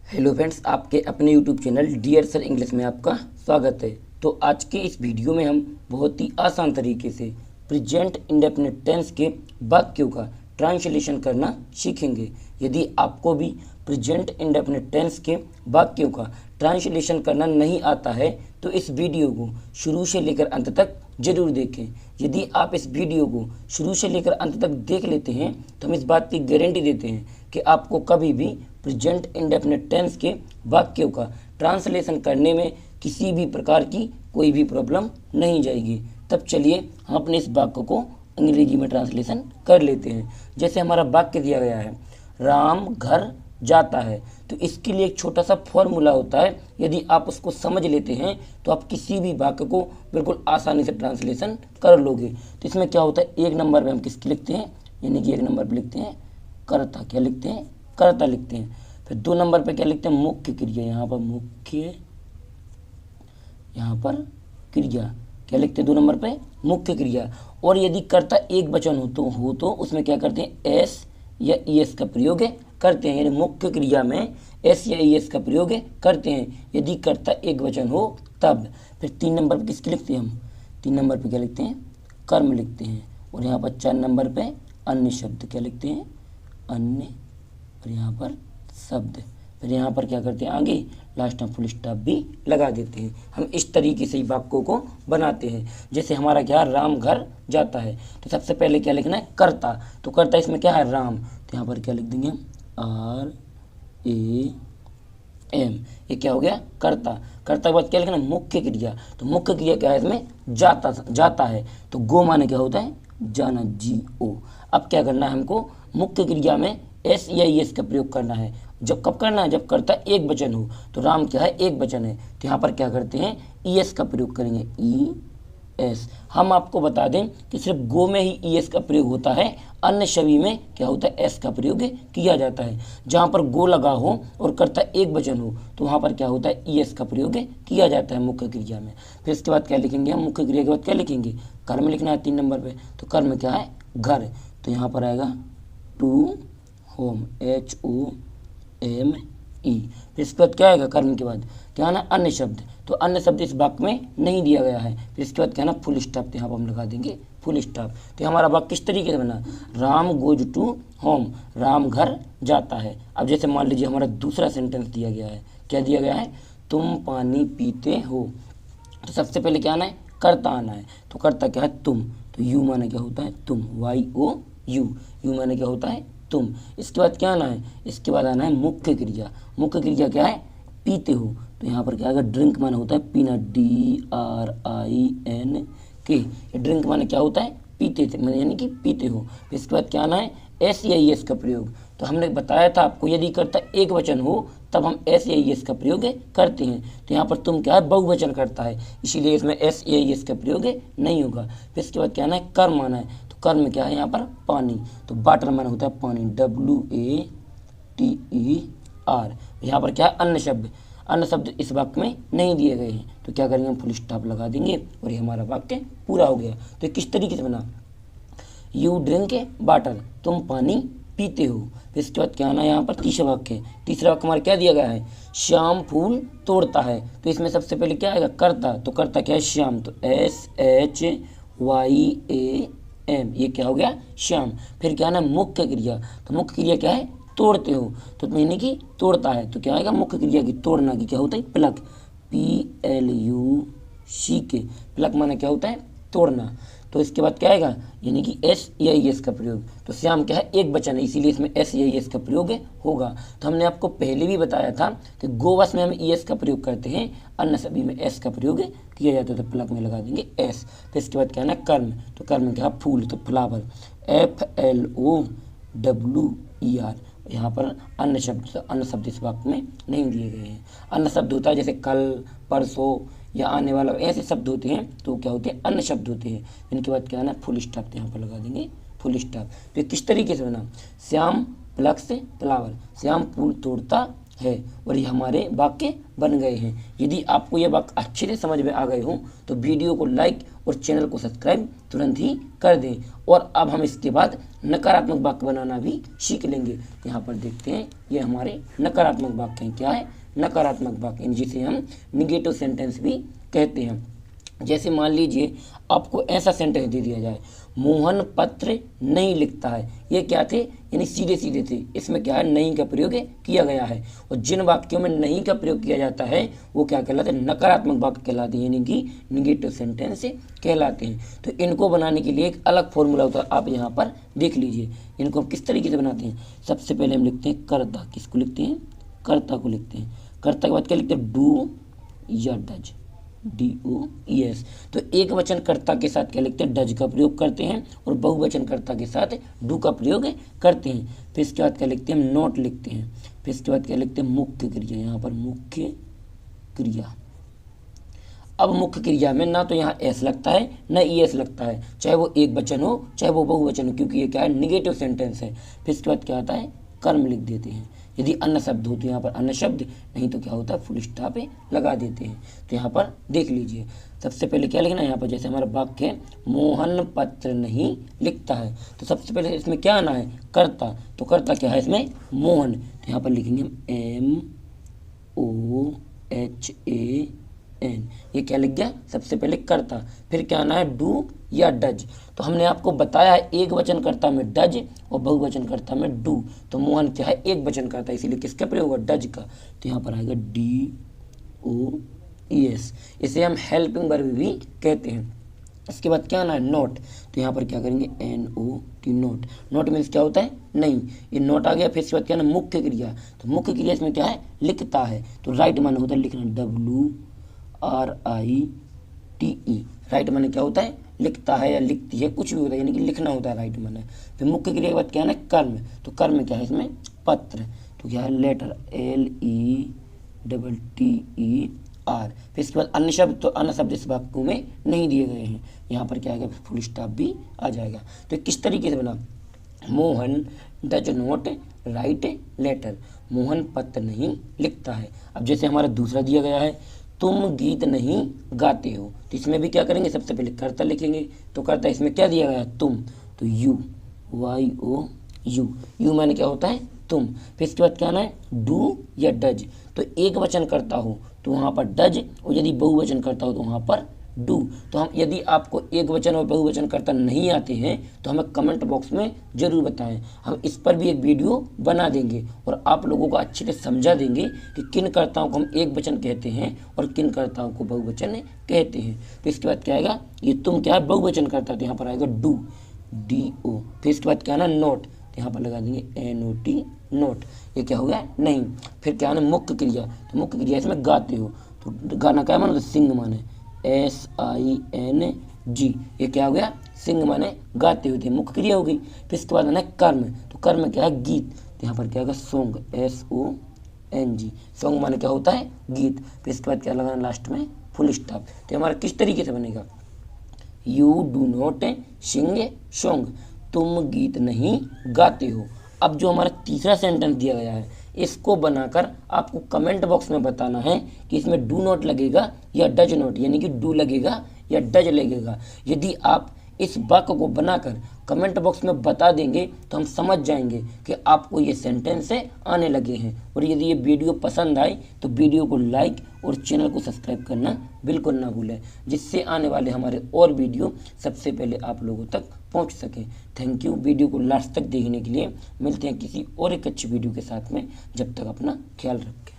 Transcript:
Hello friends, आपके अपने YouTube channel Dear Sir English में आपका स्वागत है। तो आज के इस वीडियो में हम बहुत ही आसान तरीके से प्रेजेंट इंडेफिनिट टेंस के वाक्यों का ट्रांसलेशन करना सीखेंगे। यदि आपको भी प्रेजेंट इंडेफिनिट टेंस के वाक्यों का ट्रांसलेशन करना नहीं आता है तो इस वीडियो को शुरू से लेकर अंत तक जरूर देखें। यदि आप इस वीडियो को शुरू से लेकर अंत तक देख लेते हैं तो हम इस बात की गारंटी देते हैं कि आपको कभी भी प्रेजेंट इंडेफिनिट टेंस के वाक्यों का ट्रांसलेशन करने में किसी भी प्रकार की कोई भी प्रॉब्लम नहीं जाएगी। तब चलिए हम अपने इस वाक्य को अंग्रेजी में ट्रांसलेशन कर लेते हैं। जैसे हमारा वाक्य दिया गया है, राम घर जाता है, तो इसके लिए एक छोटा सा फॉर्मूला होता है। यदि आप उसको समझ लेते हैं तो आप किसी भी वाक्य को बिल्कुल आसानी से ट्रांसलेशन कर लोगे। तो इसमें क्या होता है, एक नंबर पे हम किसकी लिखते हैं, यानी कि एक नंबर पे लिखते हैं कर्ता, क्या लिखते हैं, कर्ता लिखते हैं। फिर दो नंबर पे क्या लिखते हैं, मुख्य क्रिया, यहाँ पर मुख्य, यहाँ पर क्रिया, क्या लिखते हैं दो नंबर पे, मुख्य क्रिया। और यदि कर्ता एक वचन हो तो उसमें क्या करते हैं, एस या ईएस का प्रयोग करते हैं, यानी मुख्य क्रिया में एस या ईएस का प्रयोग करते हैं यदि कर्ता एक वचन हो तब। फिर तीन नंबर पे किसकी लिखते हैं हम, तीन नंबर पे क्या लिखते हैं, कर्म लिखते हैं। और यहाँ पर चार नंबर पे अन्य शब्द, क्या लिखते हैं, अन्य, और यहाँ पर शब्द। फिर यहाँ पर क्या करते हैं, आगे लास्ट में फुल स्टॉप भी लगा देते हैं। हम इस तरीके से ही वाक्यों को बनाते हैं। जैसे हमारा क्या है, राम घर जाता है, तो सबसे पहले क्या लिखना है, कर्ता। तो कर्ता इसमें क्या है, राम, तो यहाँ पर क्या लिख देंगे हम, R A M, ये क्या हो गया, कर्ता। कर्ता के बाद क्या लिखना, मुख्य क्रिया। तो मुख्य क्रिया क्या है, इसमें जाता है, तो गो माने क्या होता है, जाना, GO। अब क्या करना है हमको, मुख्य क्रिया में एस या एस का प्रयोग करना है। जब कब करना है, जब कर्ता एक वचन हो। तो राम क्या है, एक वचन है, तो यहाँ पर क्या करते हैं, ES का प्रयोग करेंगे, ES। हम आपको बता दें कि सिर्फ गो में ही ES का प्रयोग होता है, अन्य सभी में क्या होता है, एस का प्रयोग किया जाता है। जहाँ पर गो लगा हो और कर्ता एक वचन हो तो वहाँ पर क्या होता है, ES का प्रयोग किया जाता है मुख्य क्रिया में। फिर इसके बाद क्या लिखेंगे हम, मुख्य क्रिया के बाद क्या लिखेंगे, कर्म लिखना है तीन नंबर पे। तो कर्म क्या है, घर, तो यहाँ पर आएगा टू होम, HOME। फिर इसके बाद क्या आएगा, कर्म के बाद क्या है ना, अन्य शब्द। तो अन्य शब्द इस वाक्य में नहीं दिया गया है। फिर इसके बाद क्या है ना, फुल स्टॉप, तो यहाँ पर हम लगा देंगे फुल स्टॉप। तो हमारा वाक्य किस तरीके से बना, Ram goes to home, Ram घर जाता है। अब जैसे मान लीजिए हमारा दूसरा सेंटेंस दिया गया है, क्या दिया गया है, तुम पानी पीते हो। तो सबसे पहले क्या आना है, कर्ता आना है। तो कर्ता क्या है, तुम, तो यू माने क्या होता है, तुम, YOU, यू माने क्या होता है, तुम। इसके बाद क्या आना है, इसके बाद आना है मुख्य क्रिया। मुख्य क्रिया क्या है, पीते हो। तो यहाँ पर क्या आएगा, ड्रिंक माने होता है पीना, DRINK। ड्रिंक माने क्या होता है, पीते थे, यानी कि पीते हो। फिर इसके बाद क्या आना है, एस या ES का प्रयोग। तो हमने बताया था आपको, यदि कर्ता एक वचन हो तब हम एस या ES का प्रयोग करते हैं। तो यहाँ पर तुम क्या है, बहुवचन करता है, इसीलिए इसमें एस या ES का प्रयोग नहीं होगा। फिर इसके बाद क्या आना है, कर्म आना है। तो कर्म क्या है, यहाँ पर पानी, तो वाटर माना होता है पानी, WATER। यहाँ पर क्या है, अन्य शब्द, अन्य शब्द इस वाक्य में नहीं दिए गए हैं। तो क्या करेंगे, हम फुल स्टॉप लगा देंगे और ये हमारा वाक्य पूरा हो गया। तो ये किस तरीके से बना, यू ड्रिंक वाटर, तुम पानी पीते हो। फिर इसके बाद क्या आना है, यहाँ पर तीसरा वाक्य। तीसरा वाक्य हमारा क्या दिया गया है, श्याम फूल तोड़ता है। तो इसमें सबसे पहले क्या आएगा, कर्ता। तो कर्ता क्या है, श्याम, तो SHYAM, ये क्या हो गया, श्याम। फिर क्या आना है, मुख्य क्रिया। तो मुख्य क्रिया क्या है, तोड़ते हो, तो यानी कि तोड़ता है। तो क्या आएगा, मुख्य क्रिया की, तोड़ना की क्या होता है, प्लक, PLUCK। प्लक माना क्या होता है, तोड़ना। तो इसके बाद क्या आएगा, यानी कि एस या ES का प्रयोग। तो श्याम क्या है, एक वचन है, इसीलिए इसमें एस या ES का प्रयोग होगा। तो हमने आपको पहले भी बताया था कि गोवश में हम ES का प्रयोग करते हैं, अन्य सभी में एस का प्रयोग किया जाता है। तो प्लग में लगा देंगे एस। फिर इसके बाद क्या है ना, कर्म। तो कर्म क्या है, फूल, तो फ्लावर, FLOWER। यहाँ पर अन्य शब्द इस वाक्य में नहीं दिए गए हैं। अन्य शब्द होता है जैसे कल, परसों या आने वाला, ऐसे शब्द होते हैं तो क्या होते हैं, अन्य शब्द होते हैं। इनके बाद क्या है ना, फुल स्टॉप, तो यहाँ पर लगा देंगे फुल स्टॉप। तो किस तरीके से बना, श्याम प्लस फ्लावर, श्याम फूल तोड़ता है और ये हमारे वाक्य बन गए हैं। यदि आपको यह वाक्य अच्छे से समझ में आ गए हों तो वीडियो को लाइक और चैनल को सब्सक्राइब तुरंत ही कर दें। और अब हम इसके बाद नकारात्मक वाक्य बनाना भी सीख लेंगे। यहाँ पर देखते हैं ये हमारे नकारात्मक वाक्य हैं। क्या है? नकारात्मक वाक्य, जिसे हम निगेटिव सेंटेंस भी कहते हैं। जैसे मान लीजिए आपको ऐसा सेंटेंस दे दिया जाए, मोहन पत्र नहीं लिखता है। ये क्या थे? यानी सीधे सीधे थे। इसमें क्या है? नहीं का प्रयोग किया गया है। और जिन वाक्यों में नहीं का प्रयोग किया जाता है वो क्या कहलाते हैं? नकारात्मक वाक्य कहलाते हैं, यानी कि निगेटिव सेंटेंस कहलाते हैं। तो इनको बनाने के लिए एक अलग फॉर्मूला होता है, आप यहाँ पर देख लीजिए। इनको हम किस तरीके से बनाते हैं? सबसे पहले हम लिखते हैं कर्ता। किसको लिखते हैं? कर्ता को लिखते हैं। कर्ता के बाद क्या लिखते हैं? डू या डज, DOES। तो एक वचन कर्ता के साथ क्या लिखते हैं? डज का प्रयोग करते हैं और बहुवचन कर्ता के साथ डू का प्रयोग करते हैं। फिर इसके बाद क्या लिखते हैं? नोट लिखते हैं। फिर इसके बाद क्या लिखते हैं? मुख्य क्रिया। यहाँ पर मुख्य क्रिया। अब मुख्य क्रिया में ना तो यहाँ एस लगता है ना ES लगता है, चाहे वो एक वचन हो चाहे वो बहुवचन हो, क्योंकि ये क्या है? निगेटिव सेंटेंस है। फिर इसके बाद क्या आता है? कर्म लिख देते हैं। यदि अन्य शब्द हो तो यहाँ पर अन्य शब्द, नहीं तो क्या होता है? फुल स्टॉप लगा देते हैं। तो यहाँ पर देख लीजिए, सबसे पहले क्या लिखना है? यहाँ पर जैसे हमारा वाक्य है मोहन पत्र नहीं लिखता है, तो सबसे पहले इसमें क्या आना है? कर्ता। तो कर्ता क्या है इसमें? मोहन। तो यहाँ पर लिखेंगे MOHAN। ये क्या लिख गया? सबसे पहले कर्ता। फिर क्या आना है? डू या डज। तो हमने आपको बताया है एक वचन कर्ता में डज और बहुवचन कर्ता में डू। तो मोहन क्या है? एक वचन कर्ता, इसीलिए किसका प्रयोग होगा? डज का। तो यहाँ पर आएगा DOES। इसे हम हेल्पिंग वर्ब भी कहते हैं। इसके बाद क्या आना है? नोट। तो यहाँ पर क्या करेंगे? NOT, note. नोट मीन्स क्या होता है? नहीं। ये नोट आ गया। फिर इसके बाद क्या है? मुख्य क्रिया। तो मुख्य क्रिया इसमें क्या है? लिखता है। तो राइट माने होता है लिखना, WRITE। राइट माने क्या होता है? लिखता है या लिखती है, कुछ भी होता है, यानी कि लिखना होता है राइट माने। फिर मुख्य क्रिया के बाद क्या है? कर्म। तो कर्म क्या है इसमें? पत्र। तो क्या है? Letter, LETTER। फिर इसके बाद अन्य शब्द। तो अन्य शब्द इस वाक्य में नहीं दिए गए हैं। यहाँ पर क्या आएगा? फुल स्टॉप भी आ जाएगा। तो किस तरीके से बना? Mohan does not write letter. Mohan पत्र नहीं लिखता है। अब जैसे हमारा दूसरा दिया गया है, तुम गीत नहीं गाते हो। तो इसमें भी क्या करेंगे? सबसे पहले कर्ता लिखेंगे। तो कर्ता इसमें क्या दिया गया है? तुम। तो YOU। यू माने क्या होता है? तुम। फिर इसके बाद क्या आना है? डू या डज। तो एक वचन करता हो तो वहाँ पर डज, और यदि बहुवचन करता हो तो वहाँ पर डू। तो हम, यदि आपको एक वचन और बहुवचन करता नहीं आते हैं तो हमें कमेंट बॉक्स में ज़रूर बताएं। हम इस पर भी एक वीडियो बना देंगे और आप लोगों को अच्छे से समझा देंगे कि किन कर्ताओं को हम एक वचन कहते हैं और किन कर्ताओं को बहुवचन कहते हैं। तो इसके बाद क्या आएगा? ये तुम क्या है? बहुवचन करता है, तो यहाँ पर आएगा डू, DO। फिर इसके बाद क्या आना? नोट। तो यहाँ पर लगा देंगे NOT, नोट। ये क्या हो गया? नहीं। फिर क्या आना? मुख्य क्रिया। तो मुख्य क्रिया इसमें गाते हो। तो गाना क्या माने? तो सिंग माने, SING। ये क्या हो गया? सिंग माने गाते हुए थे, मुख्य क्रिया हो गई। फिर इसके बाद आना कर्म। तो कर्म क्या है? गीत। तो यहाँ पर क्या होगा? Song, SONG। सॉन्ग माने क्या होता है? गीत। फिर इसके बाद क्या लगाना? लास्ट में फुल स्टॉप। तो हमारा किस तरीके से बनेगा? You do not sing song. तुम गीत नहीं गाते हो। अब जो हमारा तीसरा सेंटेंस दिया गया है, इसको बनाकर आपको कमेंट बॉक्स में बताना है कि इसमें डू नॉट लगेगा या डज नॉट, यानी कि डू लगेगा या डज लगेगा। यदि आप इस वाक्य को बनाकर कमेंट बॉक्स में बता देंगे तो हम समझ जाएंगे कि आपको ये सेंटेंस आने लगे हैं। और यदि ये वीडियो पसंद आए तो वीडियो को लाइक और चैनल को सब्सक्राइब करना बिल्कुल ना भूलें, जिससे आने वाले हमारे और वीडियो सबसे पहले आप लोगों तक पहुंच सके। थैंक यू वीडियो को लास्ट तक देखने के लिए। मिलते हैं किसी और एक अच्छी वीडियो के साथ में, जब तक अपना ख्याल रखें।